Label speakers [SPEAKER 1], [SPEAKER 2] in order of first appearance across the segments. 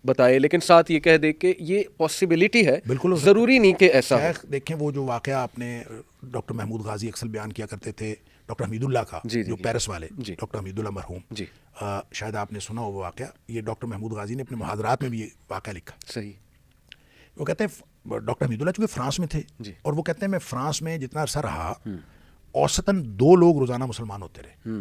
[SPEAKER 1] بتائے، لیکن ساتھ یہ کہہ دے کہ یہ پاسبلٹی ہے،
[SPEAKER 2] بالکل
[SPEAKER 1] ضروری نہیں کہ ایسا ہو.
[SPEAKER 2] دیکھیں وہ جو واقعہ آپ نے ڈاکٹر محمود غازی اکثر بیان کیا کرتے تھے ڈاکٹر حمید اللہ کا، جو پیرس والے ڈاکٹر حمید اللہ مرحوم، شاید آپ نے سنا ہو وہ واقعہ. یہ ڈاکٹر محمود غازی نے اپنے محاضرات میں بھی یہ واقعہ لکھا.
[SPEAKER 1] صحیح.
[SPEAKER 2] وہ کہتے ہیں ڈاکٹر حمید اللہ چونکہ فرانس میں تھے، اور وہ کہتے ہیں میں فرانس میں جتنا عرصہ رہا اوسطاً 2 لوگ روزانہ مسلمان ہوتے رہے،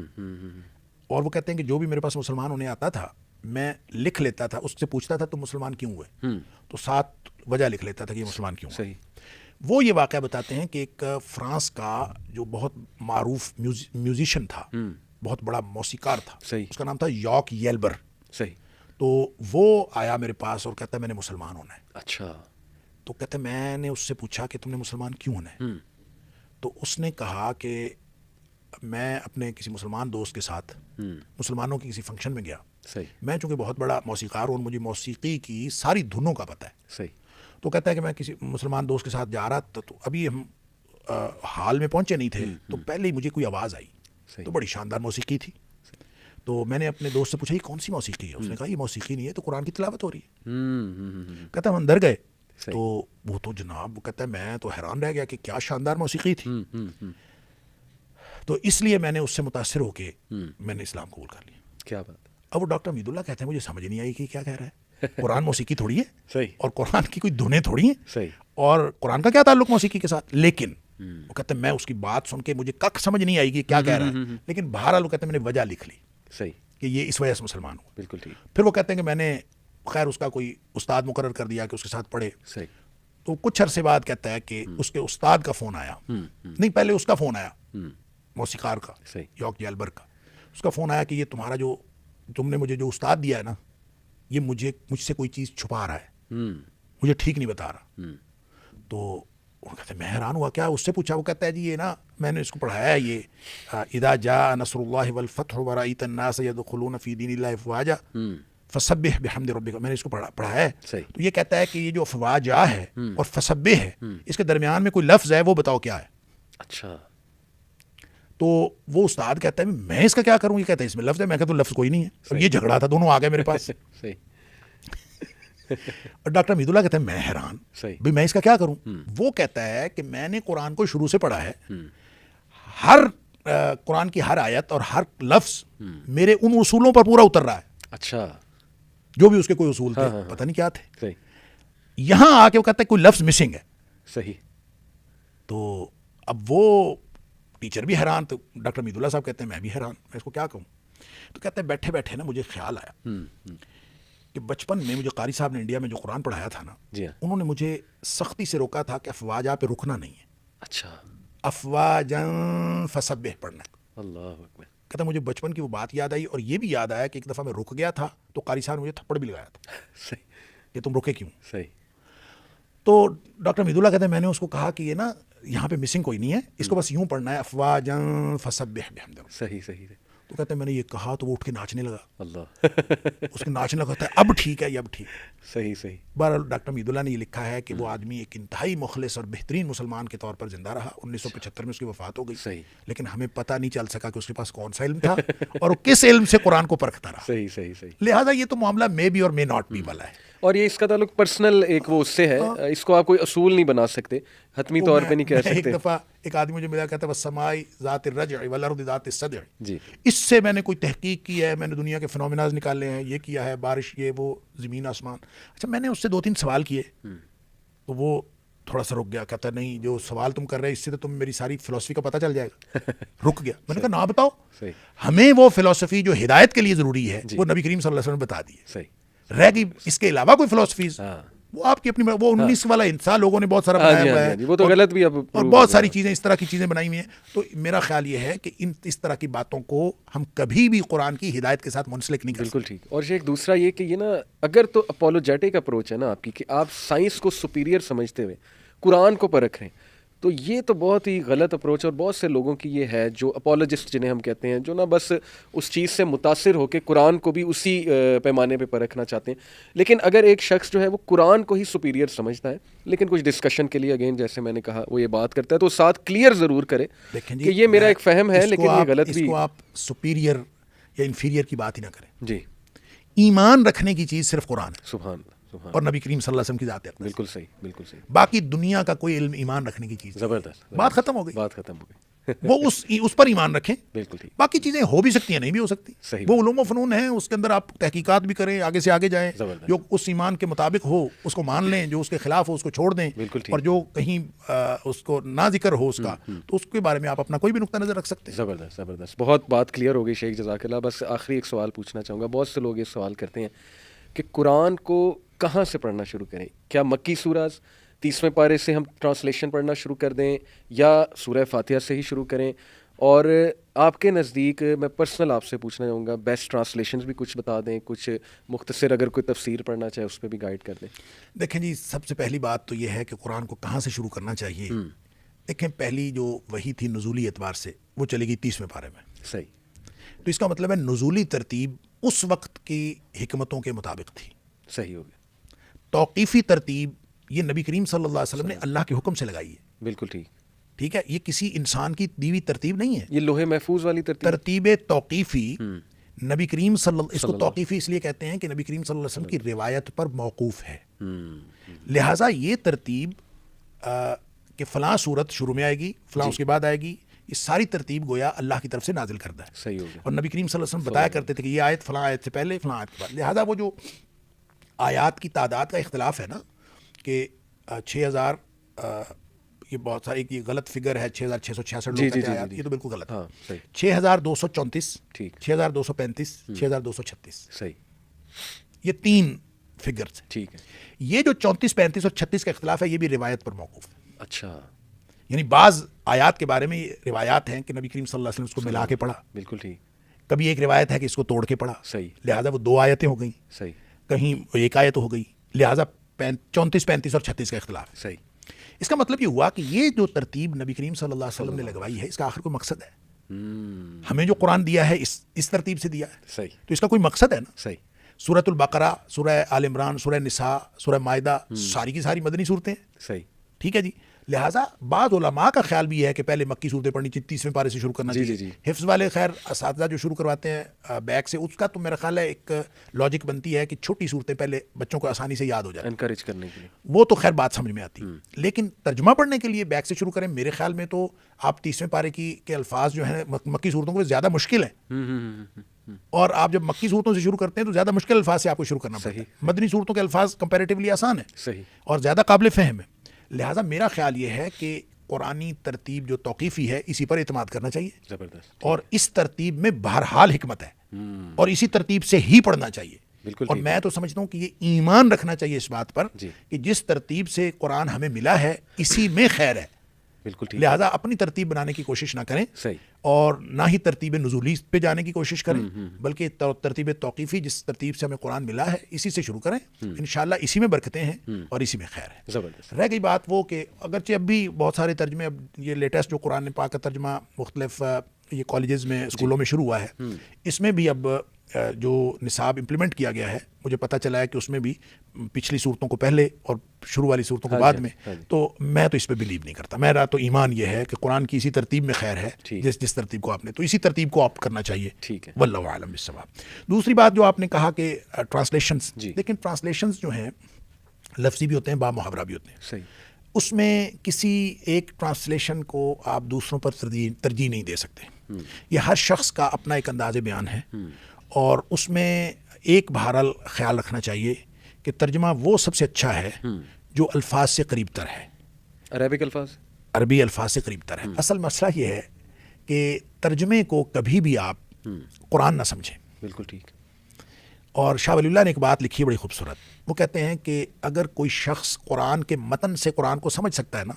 [SPEAKER 2] اور وہ کہتے ہیں کہ جو بھی میرے پاس مسلمان ہونے آتا تھا میں لکھ لیتا تھا، اس سے پوچھتا تھا تم مسلمان کیوں ہوئے، تو 7 وجہ لکھ لیتا تھا کہ یہ مسلمان کیوں ہوئے. وہ یہ واقعہ بتاتے ہیں کہ ایک فرانس کا جو بہت معروف میوزیشین تھا، بہت بڑا موسیقار تھا، اس کا نام تھا یاک ییلبر. تو وہ آیا میرے پاس اور کہتا ہے میں نے مسلمان ہونا ہے.
[SPEAKER 1] اچھا.
[SPEAKER 2] تو کہتے ہیں میں نے اس سے پوچھا کہ تم نے مسلمان کیوں ہونا ہے، تو اس نے کہا کہ میں اپنے کسی مسلمان دوست کے ساتھ مسلمانوں کی کسی فنکشن میں گیا. میں چونکہ بہت بڑا موسیقار ہوں اور مجھے موسیقی کی ساری دھنوں کا پتہ ہے. تو کہتا ہے کہ میں کسی مسلمان دوست کے ساتھ جا رہا تھا، تو ابھی ہم حال میں پہنچے نہیں تھے، تو پہلے ہی مجھے کوئی آواز آئی، تو بڑی شاندار موسیقی تھی. تو میں نے اپنے دوست سے پوچھا یہ کون سی موسیقی ہے؟ اس نے کہا یہ موسیقی نہیں ہے، تو قرآن کی تلاوت ہو رہی ہے. کہتا ہم اندر گئے تو وہ تو جناب وہ کہتا ہے میں تو حیران رہ گیا کہ کیا شاندار موسیقی تھی. تو اس لیے میں نے اس سے متاثر ہو کے میں نے اسلام قبول کر لیا.
[SPEAKER 1] کیا بات.
[SPEAKER 2] اب وہ ڈاکٹر حمید اللہ کہتے ہیں مجھے سمجھ نہیں آئی کہ کیا کہہ رہا ہے. قرآن موسیقی تھوڑی ہے، اور قرآن کی کوئی دھنیں تھوڑی ہیں، اور قرآن کا کیا تعلق موسیقی کے ساتھ. لیکن وہ کہتے ہیں میں اس کی بات سن کے مجھے کک سمجھ نہیں آئی کہ کیا کہہ رہا ہے، لیکن بہرحال وہ کہتے ہیں میں نے وجہ لکھ لی کہ یہ اس وجہ سے مسلمان ہوں.
[SPEAKER 1] بالکل ٹھیک.
[SPEAKER 2] پھر وہ کہتے ہیں کہ میں نے خیر اس کا کوئی استاد مقرر کر دیا کہ اس کے ساتھ پڑھے. تو کچھ عرصے بعد کہتا ہے کہ اس کے استاد کا فون آیا، نہیں پہلے اس کا فون آیا موسیقار کا، یاک ییلبر کا. اس کا فون آیا کہ یہ تمہارا جو تم نے مجھے جو استاد دیا ہے نا، یہ مجھ سے کوئی چیز چھپا رہا ہے، مجھے ٹھیک نہیں بتا رہا. تو وہ کہتے ہیں میں حیران ہوا کیا. اس سے پوچھا، وہ کہتا ہے جی یہ نا میں نے اس کو پڑھایا ہے، یہ اذا جاء نصر اللہ والفتح ورأیت الناس يدخلون فی دین اللہ افواجا فسبح بحمد ربک. میں نے اس کو پڑھا ہے. تو یہ کہتا ہے کہ یہ جو افواجا ہے اور فسبح ہے، اس کے درمیان میں کوئی لفظ ہے، وہ بتاؤ کیا ہے. اچھا. تو وہ استاد کہتا ہے میں اس کا کیا کروں. یہ کہتا ہے اس میں لفظ ہے. میں کہتا ہوں لفظ کوئی نہیں ہے. اور یہ جھگڑا تھا، دونوں آ گئے میرے پاس. اور ڈاکٹر حمید اللہ کہتے ہیں میں حیران بھائی میں اس کا کیا کروں. وہ کہتا ہے کہ میں نے قرآن کو شروع سے پڑھا ہے، ہر قرآن کی ہر آیت اور ہر لفظ میرے ان اصولوں پر پورا اتر رہا ہے. اچھا. جو بھی اس کے کوئی اصول تھے، پتہ نہیں کیا تھے. یہاں آ کے وہ کہتا ہے کوئی لفظ مسنگ ہے. صحیح. تو اب وہ ٹیچر بھی حیران. تو ڈاکٹر حمید اللہ صاحب کہتے ہیں میں بھی حیران، میں اس کو کیا کہوں. تو کہتے ہیں بیٹھے بیٹھے نا مجھے خیال آیا کہ بچپن میں مجھے قاری صاحب نے انڈیا میں جو قرآن پڑھایا تھا نا، انہوں نے مجھے سختی سے روکا تھا کہ افواجا پہ رکنا نہیں ہے. اچھا. افواجن فسبح پڑھنا. اللہ اکبر. کہتا مجھے بچپن کی وہ بات یاد آئی، اور یہ بھی یاد آیا کہ ایک دفعہ میں رک گیا تھا تو قاری صاحب نے مجھے تھپڑ بھی لگایا تھا. صحیح. کہ تم رکے کیوں. صحیح. تو ڈاکٹر حمید اللہ کہتے ہیں میں نے اس کو کہا کہ یہ نا یہاں پہ مسنگ کوئی نہیں ہے، اس کو بس یوں پڑھنا ہے افواجن فسبح بحمد ربک. صحیح صحیح. تو کہتے ہیں میں نے یہ کہا تو وہ اٹھ کے ناچنے لگا. اللہ. اس کے ناچنے لگا. اب ٹھیک ہے یہ اب ٹھیک. صحیح صحیح. بہرحال ڈاکٹر حمید اللہ نے یہ لکھا ہے کہ وہ آدمی ایک انتہائی مخلص اور بہترین مسلمان کے طور پر زندہ رہا. 1975 میں اس کی وفات ہو گئی. صحیح. لیکن ہمیں پتہ نہیں چل سکا کہ اس کے پاس کون سا علم تھا اور وہ کس علم سے قرآن کو پرکھتا رہا. صحیح صحیح صحیح. لہٰذا یہ تو معاملہ مے بی اور مے ناٹ بی والا ہے. اور
[SPEAKER 1] یہ اس کا تعلق پرسنل ایک وہ اس سے ہے، اس کو آپ کوئی اصول نہیں بنا سکتے، حتمی طور پہ نہیں کہہ سکتے.
[SPEAKER 2] ایک دفعہ ایک آدمی مجھے ملا، کہتا ہے والسماء ذات الرجع والارض ذات الصدع. جی. اس سے میں نے کوئی تحقیق کی ہے، میں نے دنیا کے فنومیناز نکالے ہیں، یہ کیا ہے، بارش، یہ وہ، زمین آسمان. اچھا میں نے اس سے 2-3 سوال کیے تو وہ تھوڑا سا رک گیا. کہتا نہیں جو سوال تم کر رہے اس سے تو تم میری ساری فلسفی کا پتہ چل جائے گا. رک گیا. میں نے کہا نا بتاؤ. ہمیں وہ فلسفی جو ہدایت کے لیے ضروری ہے وہ نبی کریم صلی اللہ علیہ وسلم نے بتا دی ہے. رہ گئی اس کے علاوہ کوئی فلسفیز، وہ آپ کی اپنی، وہ 19 والا انسان لوگوں نے بہت سارا بنایا ہوا ہے، وہ تو غلط بھی، اور بہت ساری چیزیں اس طرح کی چیزیں بنائی ہوئی ہیں. تو میرا خیال یہ ہے کہ اس طرح کی باتوں کو ہم کبھی بھی قرآن کی ہدایت کے ساتھ منسلک نہیں کر سکتے. بالکل ٹھیک. اور ایک دوسرا یہ کہ یہ نا اگر تو اپولوجیٹک اپروچ ہے نا آپ کی کہ آپ سائنس کو سپیریئر سمجھتے ہوئے قرآن کو پرکھ رہے ہیں، تو یہ تو بہت ہی غلط اپروچ. اور بہت سے لوگوں کی یہ ہے جو اپولوجسٹ جنہیں ہم کہتے ہیں، جو نا بس اس چیز سے متاثر ہو کے قرآن کو بھی اسی پیمانے پہ پرکھنا چاہتے ہیں. لیکن اگر ایک شخص جو ہے وہ قرآن کو ہی سپیریئر سمجھتا ہے، لیکن کچھ ڈسکشن کے لیے اگین جیسے میں نے کہا وہ یہ بات کرتا ہے، تو ساتھ کلیئر ضرور کرے کہ یہ میرا ایک فہم ہے لیکن یہ غلط بھی. اس کو آپ سپیریئر یا انفیریئر کی بات ہی نہ کریں.
[SPEAKER 1] جی.
[SPEAKER 2] ایمان رکھنے کی چیز صرف قرآن ہے
[SPEAKER 1] سبحان اللہ،
[SPEAKER 2] اور نبی کریم صلی اللہ علیہ وسلم کی ذات اقدس.
[SPEAKER 1] بالکل صحیح، بالکل صحیح.
[SPEAKER 2] باقی دنیا کا کوئی علم ایمان رکھنے کی چیز.
[SPEAKER 1] زبردست،
[SPEAKER 2] بات ختم ہو گئی.
[SPEAKER 1] بات ختم ہو گئی.
[SPEAKER 2] وہ اس پر ایمان رکھیں.
[SPEAKER 1] بالکل ٹھیک.
[SPEAKER 2] باقی چیزیں ہو بھی سکتی ہیں، نہیں بھی ہو سکتی. وہ علوم و فنون ہیں، اس کے اندر آپ تحقیقات بھی کریں، آگے سے آگے جائیں. جو اس ایمان کے مطابق ہو اس کو مان لیں، جو اس کے خلاف ہو اس کو چھوڑ دیں. اور جو کہیں اس کو نہ ذکر ہو اس کا تو اس کے بارے میں آپ اپنا کوئی بھی نقطہ نظر رکھ سکتے ہیں.
[SPEAKER 1] زبردست زبردست. بہت بات کلیئر ہو گئی شیخ، جزاک اللہ. بس آخری ایک سوال پوچھنا چاہوں گا. بہت سے لوگ یہ سوال کرتے ہیں کہ قرآن کو کہاں سے پڑھنا شروع کریں؟ کیا مکی سورہ 30ویں پارے سے ہم ٹرانسلیشن پڑھنا شروع کر دیں یا سورہ فاتحہ سے ہی شروع کریں؟ اور آپ کے نزدیک میں پرسنل آپ سے پوچھنا چاہوں گا، بیسٹ ٹرانسلیشنز بھی کچھ بتا دیں، کچھ مختصر اگر کوئی تفسیر پڑھنا چاہے اس پہ بھی گائیڈ کر دیں.
[SPEAKER 2] دیکھیں جی، سب سے پہلی بات تو یہ ہے کہ قرآن کو کہاں سے شروع کرنا چاہیے. دیکھیں پہلی جو وحی تھی نزولی اعتبار سے وہ چلے گئی 30ویں پارے میں.
[SPEAKER 1] صحیح.
[SPEAKER 2] تو اس کا مطلب ہے نزولی ترتیب اس وقت کی حکمتوں کے مطابق تھی.
[SPEAKER 1] صحیح ہو گیا.
[SPEAKER 2] توقیفی ترتیب یہ نبی کریم صلی اللہ علیہ وسلم نے اللہ کے حکم سے لگائی ہے.
[SPEAKER 1] بالکل ٹھیک.
[SPEAKER 2] ٹھیک ہے، یہ کسی انسان کی دی ہوئی ترتیب نہیں ہے.
[SPEAKER 1] یہ لوہے محفوظ والی
[SPEAKER 2] ترتیب توقیفی نبی کریم اس کو توقیفی اس لیے کہتے ہیں کہ نبی کریم صلی اللہ علیہ وسلم کی روایت پر موقوف ہے. لہٰذا یہ ترتیب کہ فلاں صورت شروع میں آئے گی، فلاں اس کے بعد آئے گی، یہ ساری ترتیب گویا اللہ کی طرف سے نازل کردہ ہے.
[SPEAKER 1] صحیح ہو گیا.
[SPEAKER 2] اور نبی کریم صلی اللہ علیہ وسلم بتایا کرتے تھے کہ یہ آیت فلاں آیت سے پہلے، فلاں آیت کے بعد. لہٰذا وہ جو آیات کی تعداد کا اختلاف ہے نا کہ 6000 یہ بہت ساری یہ غلط فگر ہے، 6666 لوگ کہتے ہیں آیات، یہ تو بالکل غلط ہے. 6234 6235 6236
[SPEAKER 1] صحیح.
[SPEAKER 2] یہ 3 فگرز ہیں.
[SPEAKER 1] ٹھیک ہے.
[SPEAKER 2] یہ جو 34 35 اور 36 کا اختلاف ہے یہ بھی روایت پر موقوف ہے.
[SPEAKER 1] اچھا.
[SPEAKER 2] یعنی بعض آیات کے بارے میں یہ روایات ہیں کہ نبی کریم صلی اللہ علیہ وسلم اس کو ملا کے پڑھا.
[SPEAKER 1] بالکل ٹھیک.
[SPEAKER 2] کبھی ایک روایت ہے کہ اس کو توڑ کے پڑھا.
[SPEAKER 1] صحیح.
[SPEAKER 2] لہٰذا وہ 2 آیتیں ہو گئیں.
[SPEAKER 1] صحیح.
[SPEAKER 2] کہیں ایک آیت ہو گئی. لہٰذا 34 35 اور 36 کا اختلاف ہے.
[SPEAKER 1] صحیح.
[SPEAKER 2] اس کا مطلب یہ ہوا کہ یہ جو ترتیب نبی کریم صلی اللہ علیہ وسلم نے لگوائی ہے اس کا آخر کوئی مقصد ہے. ہمیں جو قرآن دیا ہے اس ترتیب سے دیا ہے.
[SPEAKER 1] صحیح.
[SPEAKER 2] تو اس کا کوئی مقصد ہے نا.
[SPEAKER 1] صحیح.
[SPEAKER 2] سورۃ البقرہ، سورہ آل عمران، سورہ نساء، سورہ مائدہ ساری کی ساری مدنی صورتیں ہیں.
[SPEAKER 1] صحیح.
[SPEAKER 2] ٹھیک ہے جی. لہٰذا بعض علماء کا خیال بھی ہے کہ پہلے مکی صورتیں پڑھنی چاہیے، 30ویں پارے سے شروع کرنا چاہیے. حفظ والے خیر اساتذہ جو شروع کرواتے ہیں بیک سے، اس کا تو میرا خیال ہے ایک لاجک بنتی ہے کہ چھوٹی صورتیں پہلے بچوں کو آسانی سے یاد ہو جائیں،
[SPEAKER 1] انکریج کرنے کے لیے. وہ
[SPEAKER 2] تو خیر بات سمجھ میں آتی. لیکن ترجمہ پڑھنے کے لیے بیک سے شروع کریں. میرے خیال میں تو آپ 30ویں پارے کے الفاظ جو ہیں مکی صورتوں کو زیادہ مشکل ہیں، اور آپ جب مکی صورتوں سے شروع کرتے ہیں تو زیادہ مشکل الفاظ سے آپ کو شروع کرنا پڑتا ہے. مدنی صورتوں کے الفاظ کمپیریٹیولی آسان ہیں.
[SPEAKER 1] صحیح. اور
[SPEAKER 2] زیادہ قابل فہم ہے. لہٰذا میرا خیال یہ ہے کہ قرآنی ترتیب جو توقیفی ہے اسی پر اعتماد کرنا چاہیے.
[SPEAKER 1] زبردست.
[SPEAKER 2] اور اس ترتیب میں بہرحال حکمت ہے اور اسی ترتیب سے ہی پڑھنا چاہیے.
[SPEAKER 1] بالکل.
[SPEAKER 2] اور میں تو سمجھتا ہوں کہ یہ ایمان رکھنا چاہیے اس بات پر کہ جس ترتیب سے قرآن ہمیں ملا ہے اسی میں خیر ہے.
[SPEAKER 1] بالکل.
[SPEAKER 2] لہٰذا اپنی ترتیب بنانے کی کوشش نہ کریں.
[SPEAKER 1] صحیح.
[SPEAKER 2] اور نہ ہی ترتیب نزولی پہ جانے کی کوشش کریں، بلکہ ترتیب توقیفی جس ترتیب سے ہمیں قرآن ملا ہے اسی سے شروع کریں. انشاءاللہ اسی میں برکتیں ہیں اور اسی میں خیر ہے.
[SPEAKER 1] زبردست.
[SPEAKER 2] رہ گئی بات وہ کہ اگرچہ اب بھی بہت سارے ترجمے، اب یہ لیٹسٹ جو قرآن پاک کا ترجمہ مختلف یہ کالجز میں اسکولوں میں شروع ہوا ہے، اس میں بھی اب جو نصاب امپلیمنٹ کیا گیا ہے مجھے پتہ چلا ہے کہ اس میں بھی پچھلی صورتوں کو پہلے اور شروع والی صورتوں کو بعد میں. تو میں تو اس پہ بلیو نہیں کرتا. میرا تو ایمان یہ ہے کہ قرآن کی اسی ترتیب میں خیر ہے جس ترتیب کو آپ نے، تو اسی ترتیب کو آپ کرنا چاہیے.
[SPEAKER 1] ٹھیک ہے.
[SPEAKER 2] واللہ اعلم بالصواب. دوسری بات جو آپ نے کہا کہ ٹرانسلیشنز، لیکن ٹرانسلیشنز جو ہیں لفظی بھی ہوتے ہیں، با محاورہ بھی ہوتے ہیں.
[SPEAKER 1] صحیح.
[SPEAKER 2] اس میں کسی ایک ٹرانسلیشن کو آپ دوسروں پر ترجیح نہیں دے سکتے. یہ ہر شخص کا اپنا ایک انداز بیان ہے، اور اس میں ایک بہرحال خیال رکھنا چاہیے کہ ترجمہ وہ سب سے اچھا ہے جو الفاظ سے قریب تر ہے. عربی الفاظ سے قریب تر ہے. اصل مسئلہ یہ ہے کہ ترجمے کو کبھی بھی آپ قرآن نہ سمجھیں.
[SPEAKER 1] بالکل ٹھیک.
[SPEAKER 2] اور شاہ ولی اللہ نے ایک بات لکھی بڑی خوبصورت. وہ کہتے ہیں کہ اگر کوئی شخص قرآن کے متن سے قرآن کو سمجھ سکتا ہے نا،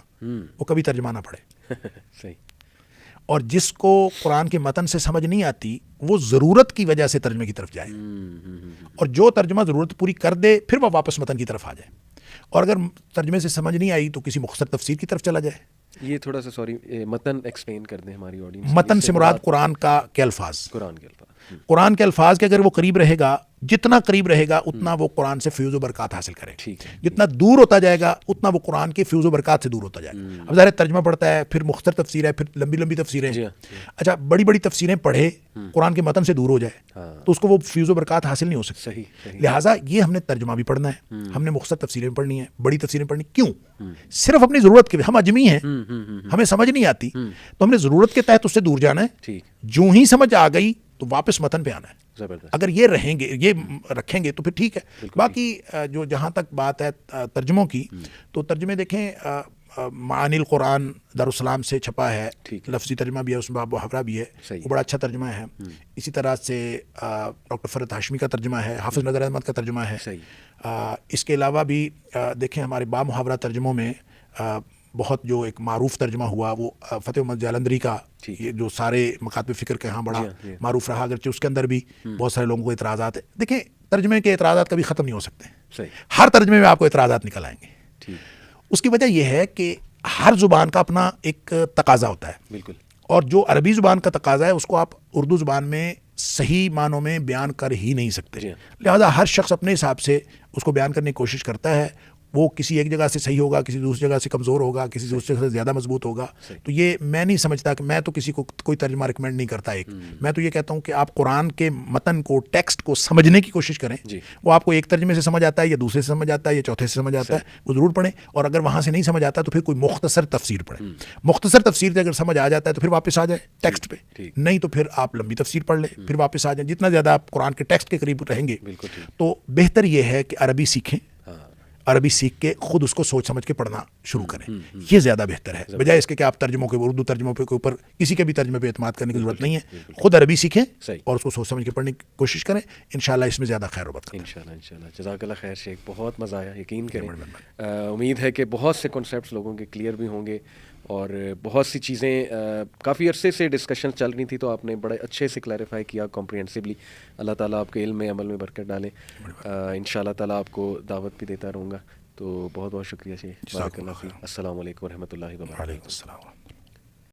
[SPEAKER 2] وہ کبھی ترجمہ نہ پڑھے.
[SPEAKER 1] صحیح.
[SPEAKER 2] اور جس کو قرآن کے متن سے سمجھ نہیں آتی وہ ضرورت کی وجہ سے ترجمے کی طرف جائے، اور جو ترجمہ ضرورت پوری کر دے پھر وہ واپس متن کی طرف آ جائے. اور اگر ترجمے سے سمجھ نہیں آئی تو کسی مختصر تفسیر کی طرف چلا جائے.
[SPEAKER 1] یہ تھوڑا سا متن ایکسپلین کر دیں ہماری آڈینس.
[SPEAKER 2] متن سے مراد قرآن کا کے الفاظ.
[SPEAKER 1] قرآن کے الفاظ.
[SPEAKER 2] قرآن کے الفاظ کے اگر وہ قریب رہے گا، جتنا قریب رہے گا اتنا وہ قرآن سے فیوز و برکات حاصل کرے، جتنا دور ہوتا جائے گا اتنا وہ قرآن کے فیوز و برکات سے دور ہوتا جائے گا. اب ظاہر ترجمہ پڑھتا ہے، پھر مختصر تفسیر ہے، پھر لمبی لمبی تفسیریں. اچھا بڑی بڑی تفسیریں پڑھے، قرآن کے متن سے دور ہو جائے تو اس کو وہ فیوز و برکات حاصل نہیں ہو سکتی. لہٰذا یہ ہم نے ترجمہ بھی پڑھنا ہے، ہم نے مختصر تفسیریں پڑھنی ہے، بڑی تفسیریں پڑھنی. کیوں؟ صرف اپنی ضرورت کے، ہم اجمی ہیں، ہمیں سمجھ نہیں آتی تو ہم نے ضرورت کے تحت اس سے دور جانا ہے. جو ہی سمجھ آ گئی تو واپس متن پہ آنا ہے. اگر یہ رہیں گے، یہ رکھیں گے تو پھر ٹھیک ہے. باقی جو جہاں تک بات ہے ترجموں کی، تو ترجمے دیکھیں معانی القرآن دارالسلام سے چھپا ہے، لفظی ترجمہ بھی ہے، اس میں باب محاورہ بھی ہے، وہ بڑا اچھا ترجمہ ہے. اسی طرح سے ڈاکٹر فرحت ہاشمی کا ترجمہ ہے، حافظ نظر احمد کا ترجمہ ہے. اس کے علاوہ بھی دیکھیں ہمارے باب محاورہ ترجموں میں بہت جو ایک معروف ترجمہ ہوا وہ فتح محمد جالندری کا، یہ جو سارے مکاتب فکر کے ہاں بڑا معروف رہا، اگرچہ اس کے اندر بھی بہت سارے لوگوں کو اعتراضات ہیں. دیکھیں ترجمے کے اعتراضات کبھی ختم نہیں ہو سکتے، ہر ترجمے میں آپ کو اعتراضات نکل آئیں گے. اس کی وجہ یہ ہے کہ ہر زبان کا اپنا ایک تقاضا ہوتا ہے. بالکل. اور جو عربی زبان کا تقاضا ہے اس کو آپ اردو زبان میں صحیح معنوں میں بیان کر ہی نہیں سکتے. لہذا ہر شخص اپنے حساب سے اس کو بیان کرنے کی کوشش کرتا ہے. وہ کسی ایک جگہ سے صحیح ہوگا، کسی دوسری جگہ سے کمزور ہوگا، کسی دوسری جگہ سے زیادہ مضبوط ہوگا. تو یہ میں نہیں سمجھتا کہ میں تو کسی کو کوئی ترجمہ ریکمینڈ نہیں کرتا. میں تو یہ کہتا ہوں کہ آپ قرآن کے متن کو، ٹیکسٹ کو سمجھنے کی کوشش کریں. وہ آپ کو ایک ترجمے سے سمجھ آتا ہے یا دوسرے سے سمجھ آتا ہے یا چوتھے سے سمجھ آتا ہے، وہ ضرور پڑھیں. اور اگر وہاں سے نہیں سمجھ آتا تو پھر کوئی مختصر تفسیر پڑھیں. مختصر تفسیر سے اگر سمجھ آ جاتا ہے تو پھر واپس آ جائیں ٹیکسٹ پہ، نہیں تو پھر آپ لمبی تفسیر پڑھ لیں، پھر واپس آ جائیں. جتنا زیادہ آپ قرآن کے ٹیکسٹ کے قریب رہیں گے تو بہتر یہ ہے کہ عربی سیکھیں، عربی سیکھ کے خود اس کو سوچ سمجھ کے پڑھنا شروع کریں. یہ زیادہ بہتر ہے بجائے اس کے کہ آپ ترجموں کے، اردو ترجموں کے اوپر کسی کے بھی ترجمے پہ اعتماد کرنے کی ضرورت نہیں ہے. خود عربی سیکھیں اور اس کو سوچ سمجھ کے پڑھنے کی کوشش کریں. انشاءاللہ اس میں زیادہ خیر و برکت.
[SPEAKER 1] انشاءاللہ. جزاک اللہ خیر شیخ، بہت مزہ آیا. یقین کریں امید ہے کہ بہت سے کنسیپٹس لوگوں کے کلیئر بھی ہوں گے، اور بہت سی چیزیں کافی عرصے سے ڈسکشن چل رہی تھی تو آپ نے بڑے اچھے سے کلیریفائی کیا کمپریہنسولی. اللہ تعالیٰ آپ کے علم میں، عمل میں برکت ڈالے. انشاءاللہ تعالیٰ آپ کو دعوت بھی دیتا رہوں گا. تو بہت بہت شکریہ شیخ. بارک اللہ فیک. السلام علیکم ورحمۃ اللہ وبرکاتہ.
[SPEAKER 2] وعلیکم السلام.